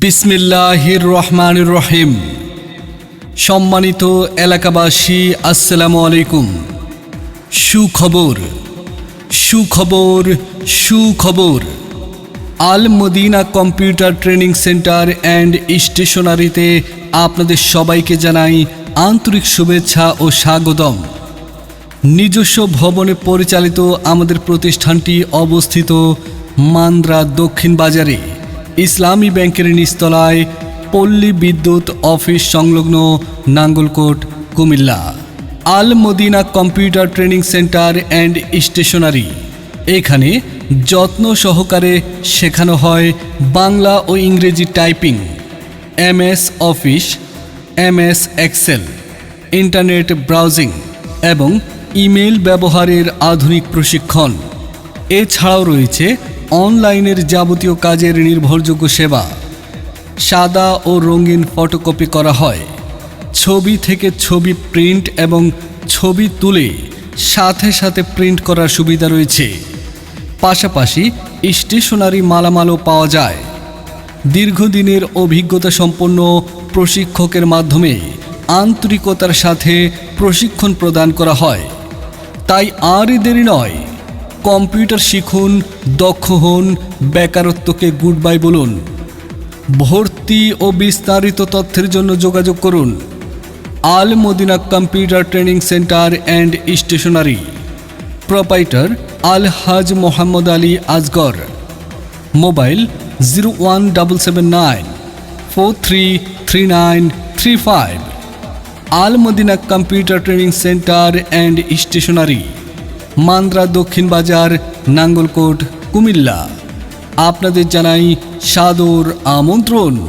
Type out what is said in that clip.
বিসমিল্লাহির রহমানির রহিম। সম্মানিত এলাকাবাসী, আসসালামু আলাইকুম। সুখবর সুখবর সুখবর। Al Madina computer training center and স্টেশনারিতে আপনাদের সবাইকে জানাই আন্তরিক শুভেচ্ছা ও স্বাগতম। নিজস্ব ভবনে পরিচালিত আমাদের প্রতিষ্ঠানটি অবস্থিত মান্দ্রা দক্ষিণ বাজারে ইসলামী ব্যাংকের নিচতলায়, পল্লী বিদ্যুৎ অফিস সংলগ্ন, Nangalkot, Cumilla. Al Madina computer training center and stationery. এখানে যত্ন সহকারে শেখানো হয় বাংলা ও ইংরেজি typing, MS office, MS Excel, internet browsing এবং ইমেল ব্যবহারের আধুনিক প্রশিক্ষণ। এছাড়াও রয়েছে অনলাইনের যাবতীয় কাজের নির্ভরযোগ্য সেবা। সাদা ও রঙিন ফটোকপি করা হয়। ছবি থেকে ছবি প্রিন্ট এবং ছবি তুলে সাথে সাথে প্রিন্ট করার সুবিধা রয়েছে। পাশাপাশি স্টেশনারি মালামালও পাওয়া যায়। দীর্ঘদিনের অভিজ্ঞতা সম্পন্ন প্রশিক্ষকের মাধ্যমে আন্তরিকতার সাথে প্রশিক্ষণ প্রদান করা হয়। তাই আর দেরি নয়, কম্পিউটার শিখুন, দক্ষ হন, বেকারত্বকে গুড বাই বলুন। ভর্তি ও বিস্তারিত তথ্যের জন্য যোগাযোগ করুন Al Madina computer training center and stationery. Proprietor Alhaj Mohammad Ali Azgar. Mobile 01779433935। Al Madina computer training center and stationery, Mandra Dakshin Bazar, Nangalkot, Comilla. আপনাদের জানাই সাদর আমন্ত্রণ।